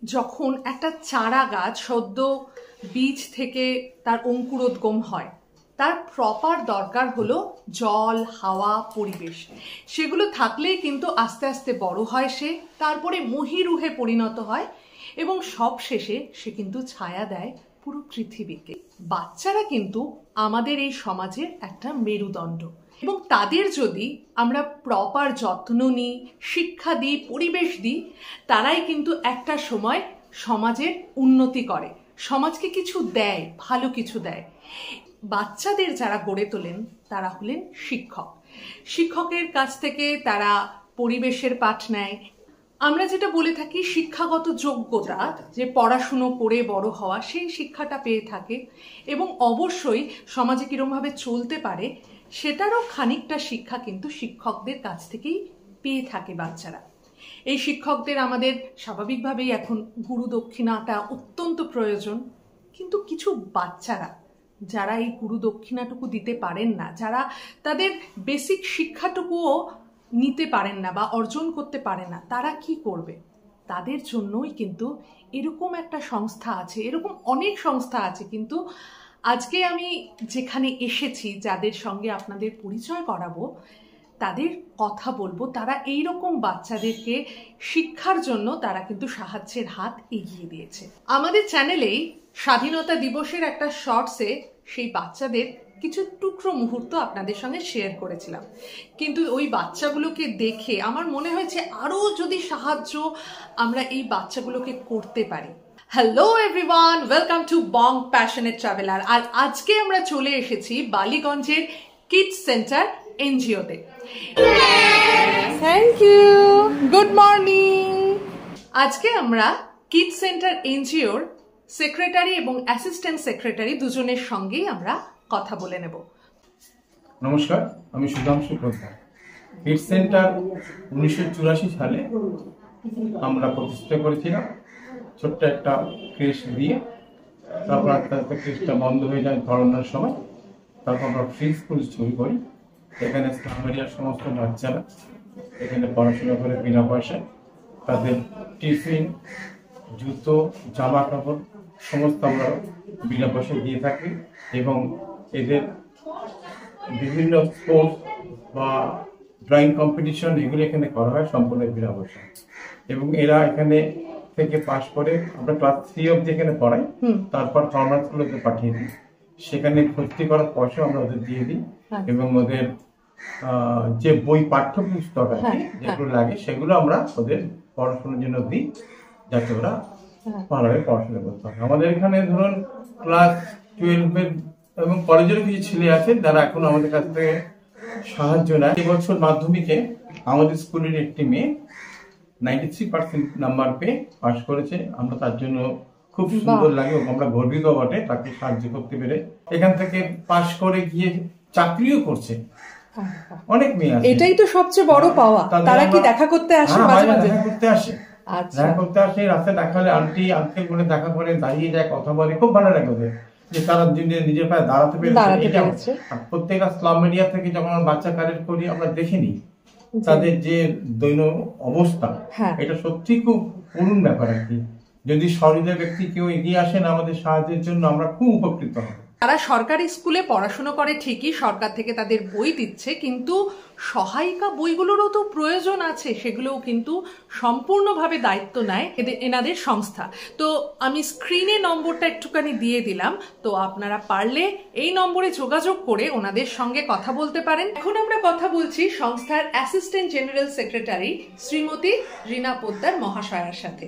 যখন একটা চারা গাছ সদ্য বীজ থেকে তার অঙ্কুরোদ্গম হয়, তার প্রপার দরকার হলো জল, হাওয়া, পরিবেশ। সেগুলো থাকলেই কিন্তু আস্তে আস্তে বড় হয় সে, তারপরে মহীরুহে পরিণত হয় এবং সব শেষে সে কিন্তু ছায়া দেয় পুরো পৃথিবীকে। বাচ্চারা কিন্তু আমাদের এই সমাজের একটা মেরুদণ্ড, এবং তাদের যদি আমরা প্রপার যত্ন নিই, শিক্ষা দিই, পরিবেশ দিই, তারাই কিন্তু একটা সময় সমাজের উন্নতি করে, সমাজকে কিছু দেয়, ভালো কিছু দেয়। বাচ্চাদের যারা গড়ে তোলেন তারা হলেন শিক্ষক। শিক্ষকের কাছ থেকে তারা পরিবেশের পাঠ নেয়। আমরা যেটা বলে থাকি শিক্ষাগত যোগ্যতা, যে পড়াশুনো করে বড় হওয়া, সেই শিক্ষাটা পেয়ে থাকে এবং অবশ্যই সমাজে কিরমভাবে চলতে পারে সেটারও খানিকটা শিক্ষা কিন্তু শিক্ষকদের কাছ থেকেই পেয়ে থাকে বাচ্চারা। এই শিক্ষকদের আমাদের স্বাভাবিকভাবেই এখন গুরু দক্ষিণাটা অত্যন্ত প্রয়োজন, কিন্তু কিছু বাচ্চারা যারা এই গুরু দক্ষিণাটুকু দিতে পারেন না, যারা তাদের বেসিক শিক্ষাটুকুও নিতে পারেন না বা অর্জন করতে পারেন না, তারা কি করবে? তাদের জন্যই কিন্তু এরকম একটা সংস্থা আছে, এরকম অনেক সংস্থা আছে। কিন্তু আজকে আমি যেখানে এসেছি, যাদের সঙ্গে আপনাদের পরিচয় করাবো, তাদের কথা বলবো। তারা এইরকম বাচ্চাদেরকে শিক্ষার জন্য তারা কিন্তু সাহায্যের হাত এগিয়ে দিয়েছে। আমাদের চ্যানেলেই স্বাধীনতা দিবসের একটা শর্টসে সেই বাচ্চাদের কিছু টুকরো মুহূর্ত আপনাদের সঙ্গে শেয়ার করেছিলাম, কিন্তু ওই বাচ্চাগুলোকে দেখে আমার মনে হয়েছে আরও যদি সাহায্য আমরা এই বাচ্চাগুলোকে করতে পারি। Hello everyone, welcome to Bong passionate traveller. আর আজকে আমরা চলে এসেছি বালিগঞ্জের কিডস সেন্টার এনজিওতে। Thank you, good morning. আজকে আমরা কিডস সেন্টার এনজিওর সেক্রেটারি এবং অ্যাসিস্ট্যান্ট সেক্রেটারি দুজনের সঙ্গেই আমরা কথা বলে নেব। নমস্কার, আমি সুধাংশু প্রধান। কিডস সেন্টার 1984 সালে আমরা প্রতিষ্ঠা করেছিলাম ছোট্ট একটা ক্রেশ দিয়ে। তারপর আস্তে আস্তে ক্রেশটা বন্ধ হয়ে যায় করোনার সময়। তারপর আমরা ফ্রি স্কুল শুরু করি। এখানে স্লামেরিয়ার সমস্ত বাচ্চারা এখানে পড়াশোনা করে বিনা পয়সায়। তাদের টিফিন, জুতো, জামা কাপড় সমস্ত আমরা বিনা পয়সায় দিয়ে থাকি এবং এদের বিভিন্ন স্পোর্টস বা ড্রয়িং কম্পিটিশন এগুলো এখানে করা হয় সম্পূর্ণ বিনা পয়সায়। এবং এরা এখানে থেকে পাশ করে আমরা ক্লাস 3 অবধি এখানে পড়াই, তারপর কমার্স স্কুলে পাঠিয়ে দিই। সেখানে ভর্তি করার পয়সা আমরা ওদের দিয়ে দিই এবং ওদের যে বই পাঠ্যপুস্তক আছে যেগুলো লাগে সেগুলো আমরা ওদের পড়াশোনার জন্য দিই, যাতে ওরা ভালোভাবে পড়াশোনা করতে হবে। আমাদের এখানে ধরুন ক্লাস 12 এবং কলেজেরও কিছু ছেলে আছে যারা এখন আমাদের কাছ থেকে সাহায্য নেয়। এবছর মাধ্যমিকে আমাদের স্কুলের একটি মেয়ে 93% নাম্বার পেয়ে পাস করেছে। আমরা তার জন্য খুব সুন্দর লাগে এবং আমরা গর্বিত বটে তাকে সাহায্য করতে পেরে। এখান থেকে পাস করে গিয়ে চাকরিও করছে অনেক মেয়ে আছে। এটাই তো সবচেয়ে বড় পাওয়া। তারা কি দেখা করতে আসে? মাঝে মাঝে দেখা করতে আসে। দেখা করতে আসে, রাস্তায় দেখা হলে আন্টি আঙ্কেল বলে দেখা করে, দাঁড়িয়ে যায়, কথা বলে, খুব ভালো লাগে ওদের যে তারা নিজের পায়ে দাঁড়াতে পেরেছে। প্রত্যেকটা স্লাম এরিয়া থেকে যখন বাচ্চা কালেক্ট করি আমরা দেখে নিই তাদের যে দৈন অবস্থা, এটা সত্যি খুব করুণ ব্যাপার আর কি। যদি সহৃদয় ব্যক্তি কেউ এগিয়ে আসেন আমাদের সাহায্যের জন্য, আমরা খুব উপকৃত হব। তারা সরকারি স্কুলে পড়াশোনা করে ঠিকই, সরকার থেকে তাদের বই দিচ্ছে, কিন্তু সহায়িকা বইগুলোরও তো প্রয়োজন আছে, সেগুলোও কিন্তু সম্পূর্ণভাবে দায়িত্ব নেয় এনাদের সংস্থা। তো আমি স্ক্রিনে নম্বরটা একটুখানি দিয়ে দিলাম, তো আপনারা পারলে এই নম্বরে যোগাযোগ করে ওনাদের সঙ্গে কথা বলতে পারেন। এখন আমরা কথা বলছি সংস্থার assistant general secretary Shrimati Rina Poddar মহাশয়ার সাথে।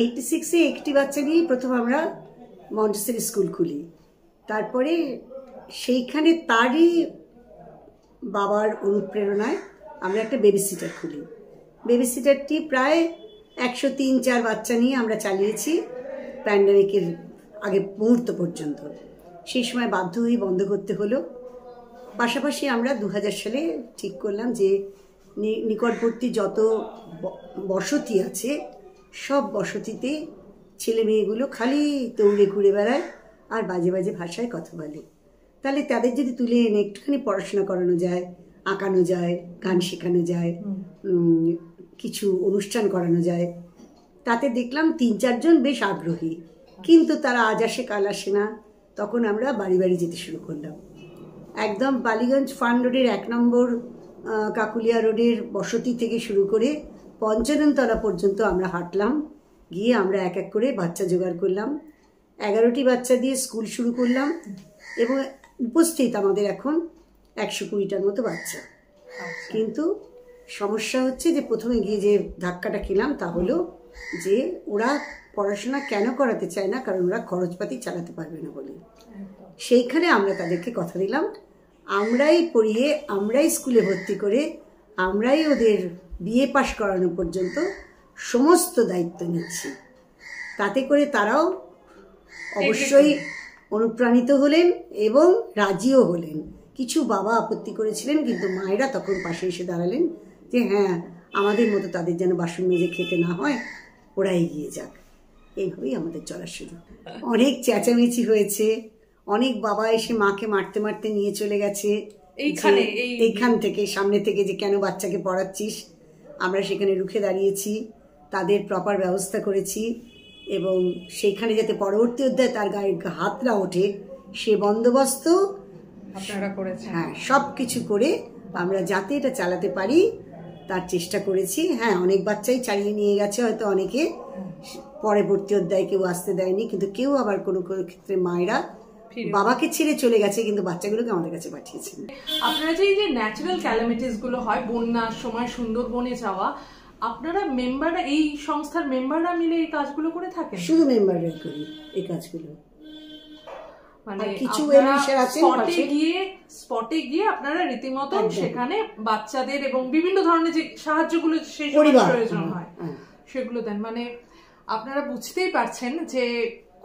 86-এ একটি বাচ্চা নিয়ে প্রথম আমরা মন্টেসরি স্কুল খুলি। তারপরে সেইখানে তারই বাবার অনুপ্রেরণায় আমরা একটা বেবি সিটার খুলি। বেবি সিটারটি প্রায় 103-4 বাচ্চা নিয়ে আমরা চালিয়েছি প্যান্ডেমিকের আগে মুহূর্ত পর্যন্ত। সেই সময় বাধ্য হয়ে বন্ধ করতে হলো। পাশাপাশি আমরা 2000 সালে ঠিক করলাম যে নিকটবর্তী যত বসতি আছে সব বসতিতে ছেলে মেয়েগুলো খালি দৌড়ে ঘুরে বেড়ায় আর বাজে বাজে ভাষায় কথা বলে। তাহলে তাদের যদি তুলে এনে একটুখানি পড়াশোনা করানো যায়, আঁকানো যায়, গান শেখানো যায়, কিছু অনুষ্ঠান করানো যায়, তাতে দেখলাম 3-4 জন বেশ আগ্রহী, কিন্তু তারা আজ আসে কাল আসে না। তখন আমরা বাড়ি বাড়ি যেতে শুরু করলাম। একদম বালিগঞ্জ ফার্ম রোডের 1 নম্বর কাকুলিয়া রোডের বসতি থেকে শুরু করে পঞ্চাননতলা পর্যন্ত আমরা হাঁটলাম। গিয়ে আমরা এক এক করে বাচ্চা জোগাড় করলাম। 11টি বাচ্চা দিয়ে স্কুল শুরু করলাম এবং উপস্থিত আমাদের এখন 120টার মতো বাচ্চা। কিন্তু সমস্যা হচ্ছে যে প্রথমে গিয়ে যে ধাক্কাটা খেলাম তা হলো যে ওরা পড়াশোনা কেন করাতে চায় না, কারণ ওরা খরচপাতি চালাতে পারবে না বলে। সেইখানে আমরা তাদেরকে কথা দিলাম, আমরাই পড়িয়ে, আমরাই স্কুলে ভর্তি করে, আমরাই ওদের বিএ পাশ করানো পর্যন্ত সমস্ত দায়িত্ব নিচ্ছি। তাতে করে তারাও অবশ্যই অনুপ্রাণিত হলেন এবং রাজিও হলেন। কিছু বাবা আপত্তি করেছিলেন, কিন্তু মায়েরা তখন পাশে এসে দাঁড়ালেন যে হ্যাঁ, আমাদের মতো তাদের যেন বাসন মেজে খেতে না হয়, ওরা এগিয়ে যাক। এইভাবেই আমাদের চলা শুরু। অনেক চেঁচামেচি হয়েছে, অনেক বাবা এসে মাকে মারতে মারতে নিয়ে চলে গেছে এইখান থেকে, সামনে থেকে, যে কেন বাচ্চাকে পড়াচ্ছিস। আমরা সেখানে রুখে দাঁড়িয়েছি, তাদের প্রপার ব্যবস্থা করেছি এবং সেইখানে যাতে পরবর্তী অধ্যায়ে তার গায়ে হাত না ওঠে সে বন্দোবস্ত আপনারা করেছেন। হ্যাঁ, সব কিছু করে আমরা যাতে এটা চালাতে পারি তার চেষ্টা করেছি। হ্যাঁ, অনেক বাচ্চাই ছাড়িয়ে নিয়ে গেছে, হয়তো অনেকে পরবর্তী অধ্যায়ে কেউ আসতে দেয়নি, কিন্তু কেউ আবার কোনো কোনো ক্ষেত্রে মায়েরা বাবাকে ছেড়ে চলে গেছে কিন্তু বাচ্চাগুলোকে আমাদের কাছে পাঠিয়েছেন। আপনারা যে এই যে ন্যাচারাল ক্যালামিটিস গুলো হয়, বন্যার সময় সুন্দরবনে যাওয়া, আপনারা মেম্বাররা, এই সংস্থার মেম্বাররা মিলে এই কাজগুলো করে থাকেন? শুধু মেম্বাররাই করি এই কাজগুলো। মানে কিছু স্পটে গিয়ে আপনারা রীতিমতো সেখানে বাচ্চাদের এবং বিভিন্ন ধরনের যে সাহায্যগুলো সেই সময় প্রয়োজন হয় সেগুলো দেন। মানে আপনারা বুঝতেই পারছেন যে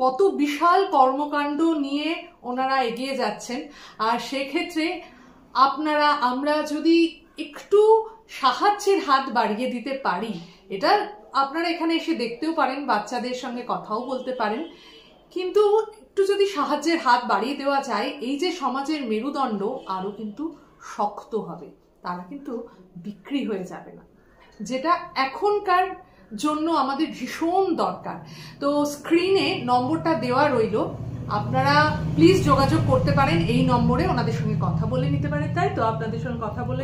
কত বিশাল কর্মকাণ্ড নিয়ে ওনারা এগিয়ে যাচ্ছেন। আর সেক্ষেত্রে আমরা যদি একটু সাহায্যের হাত বাড়িয়ে দিতে পারি, এটা আপনারা এখানে এসে দেখতেও পারেন, বাচ্চাদের সঙ্গে কথাও বলতে পারেন, কিন্তু একটু যদি সাহায্যের হাত বাড়িয়ে দেওয়া যায়, এই যে সমাজের মেরুদণ্ড আরো কিন্তু শক্ত হবে, তারা কিন্তু বিক্রি হয়ে যাবে না, যেটা এখনকার জন্য আমাদের ভীষণ দরকার। তো স্ক্রিনে নম্বরটা দেওয়া রইল, আপনারা প্লিজ যোগাযোগ করতে পারেন এই নম্বরে, ওনাদের সঙ্গে কথা বলে নিতে পারেন। তাই তো আপনাদের সঙ্গে কথা বলে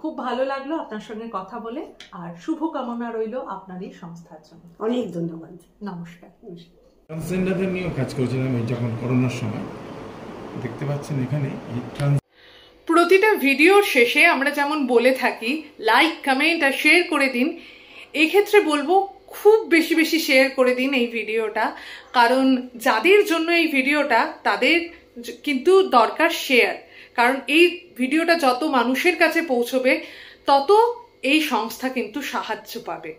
খুব ভালো লাগলো আপনার সঙ্গে কথা বলে, আর শুভকামনা রইল আপনার এই সংস্থার জন্য। অনেক ধন্যবাদ। নমস্কার। ট্রান্সজেন্ডারদের নিয়েও কাজ করেছিলাম যখন করোনার সময়। দেখতে পাচ্ছেন এখানে প্রতিটা ভিডিওর শেষে আমরা যেমন বলে থাকি লাইক, কমেন্ট আর শেয়ার করে দিন। এক্ষেত্রে বলবো খুব বেশি বেশি শেয়ার করে দিন এই ভিডিওটা, কারণ যাদের জন্য এই ভিডিওটা তাদের কিন্তু দরকার শেয়ার, কারণ এই ভিডিওটা যত মানুষের কাছে পৌঁছবে তত এই সংস্থা কিন্তু সাহায্য পাবে,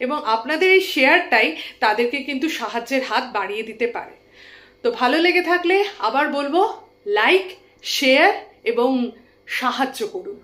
এবং আপনাদের এই শেয়ারটাই তাদেরকে কিন্তু সাহায্যের হাত বাড়িয়ে দিতে পারে। তো ভালো লেগে থাকলে আবার বলবো লাইক, শেয়ার এবং সাহায্য করুন।